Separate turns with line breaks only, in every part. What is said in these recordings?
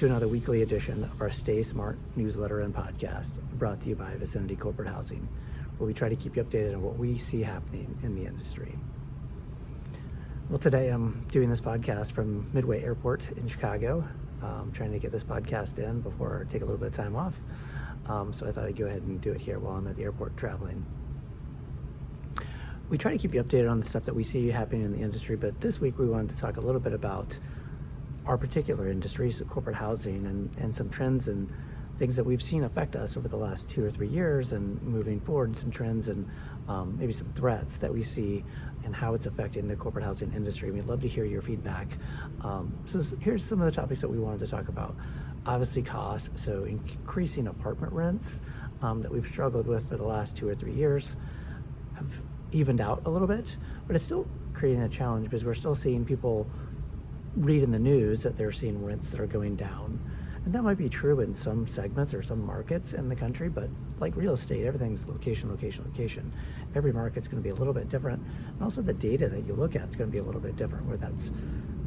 to another weekly edition of our StaySmart newsletter and podcast, brought to you by Viciniti Corporate Housing, where we try to keep you updated on what we see happening in the industry. Well, today I'm doing this podcast from Midway Airport in Chicago. Trying to get this podcast in before I take a little bit of time off. So I thought I'd go ahead and do it here while I'm at the airport traveling. We try to keep you updated on the stuff that we see happening in the industry, but this week we wanted to talk a little bit about our particular industry, so corporate housing, and some trends and things that we've seen affect us over the last 2 or 3 years, and moving forward, some trends and maybe some threats that we see and how it's affecting the corporate housing industry. We'd love to hear your feedback. Here's some of the topics that we wanted to talk about. Obviously costs, so increasing apartment rents that we've struggled with for the last 2 or 3 years have evened out a little bit, but it's still creating a challenge because we're still seeing people read in the news that they're seeing rents that are going down. And that might be true in some segments or some markets in the country, but like real estate, everything's location, location, location. Every market's going to be a little bit different. And also the data that you look at is going to be a little bit different, whether that's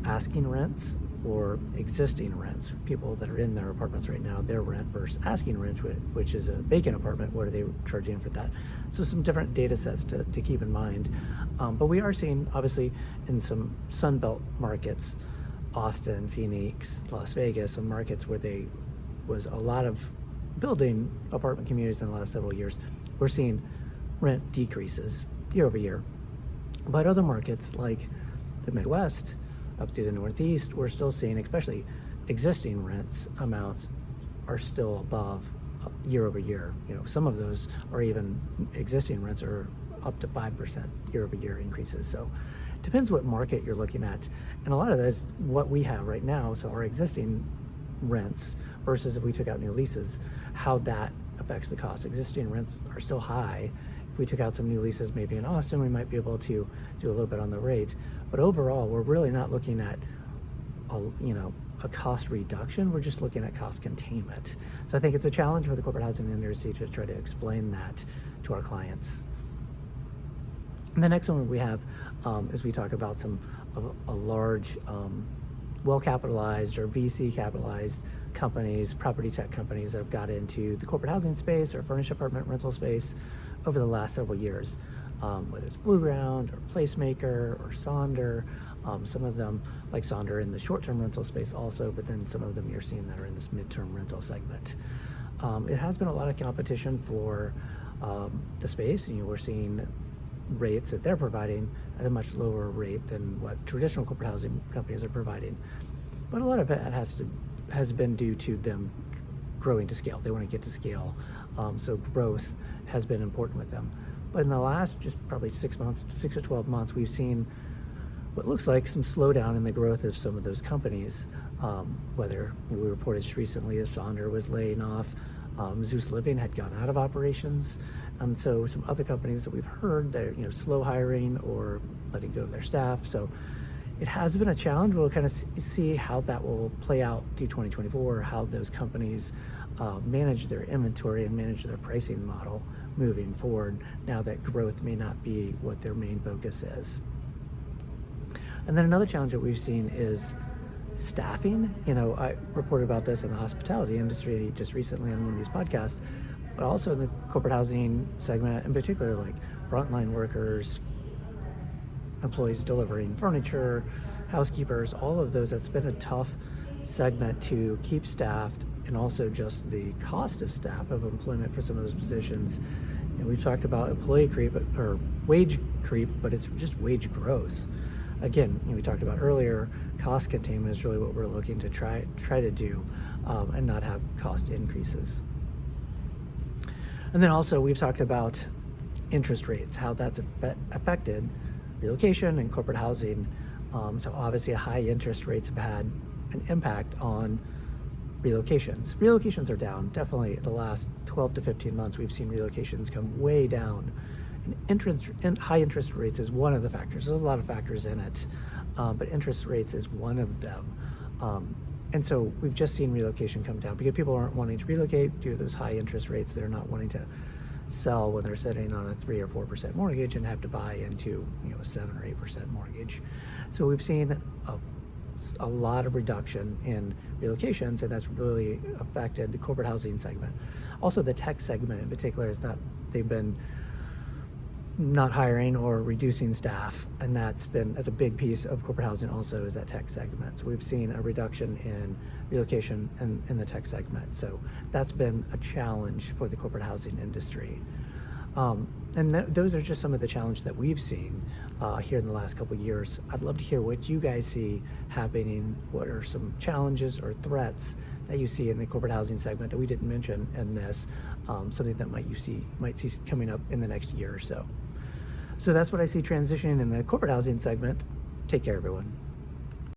asking rents or existing rents. People that are in their apartments right now, their rent versus asking rent, which is a vacant apartment, what are they charging for that? So some different data sets to keep in mind. But we are seeing, obviously, in some Sunbelt markets, Austin, Phoenix, Las Vegas, some markets where there was a lot of building apartment communities in the last several years, we're seeing rent decreases year over year. But other markets like the Midwest, up through the Northeast, we're still seeing, especially existing rents amounts are still above year over year. You know, some of those are even existing rents are up to 5% year over year increases. So depends what market you're looking at. And a lot of that is what we have right now. So our existing rents versus if we took out new leases, how that affects the cost. Existing rents are still high. If we took out some new leases, maybe in Austin, we might be able to do a little bit on the rates. But overall, we're really not looking at a cost reduction. We're just looking at cost containment. So I think it's a challenge for the corporate housing industry to try to explain that to our clients. And the next one we have is we talk about some of a large, well-capitalized or VC-capitalized companies, property tech companies that have got into the corporate housing space or furnished apartment rental space over the last several years, whether it's Blue Ground or Placemaker or Sonder. Some of them, like Sonder, in the short-term rental space also, but then some of them you're seeing that are in this mid-term rental segment. It has been a lot of competition for the space. We're seeing rates that they're providing at a much lower rate than what traditional corporate housing companies are providing. But a lot of it has been due to them growing to scale. They want to get to scale. So growth has been important with them. But in the last just probably 6 to 12 months, we've seen what looks like some slowdown in the growth of some of those companies. Whether we reported just recently that Sonder was laying off, Zeus Living had gone out of operations, and so some other companies that we've heard they're slow hiring or letting go of their staff. So it has been a challenge. We'll kind of see how that will play out through 2024, how those companies manage their inventory and manage their pricing model moving forward, now that growth may not be what their main focus is. And then another challenge that we've seen is staffing. I reported about this in the hospitality industry just recently on one of these podcasts, but also in the corporate housing segment, in particular, like frontline workers, employees delivering furniture, housekeepers, all of those. That's been a tough segment to keep staffed, and also just the cost of staff, of employment for some of those positions. We've talked about employee creep or wage creep, but it's just wage growth. Again, we talked about earlier, cost containment is really what we're looking to try to do, and not have cost increases. And then also we've talked about interest rates, how that's affected relocation and corporate housing. So obviously high interest rates have had an impact on relocations. Relocations are down. Definitely the last 12 to 15 months, we've seen relocations come way down. And high interest rates is one of the factors. There's a lot of factors in it, but interest rates is one of them. And so we've just seen relocation come down because people aren't wanting to relocate due to those high interest rates. They're not wanting to sell when they're sitting on a 3 or 4% mortgage and have to buy into a 7 or 8% mortgage. So we've seen a a lot of reduction in relocations, and that's really affected the corporate housing segment. Also, the tech segment in particular they've been not hiring or reducing staff, and that's a big piece of corporate housing also, is that tech segment. So we've seen a reduction in relocation in the tech segment. So that's been a challenge for the corporate housing industry. Those are just some of the challenges that we've seen here in the last couple of years. I'd love to hear what you guys see happening. What are some challenges or threats that you see in the corporate housing segment that we didn't mention in this? Something that might see coming up in the next year or so. So that's what I see transitioning in the corporate housing segment. Take care, everyone.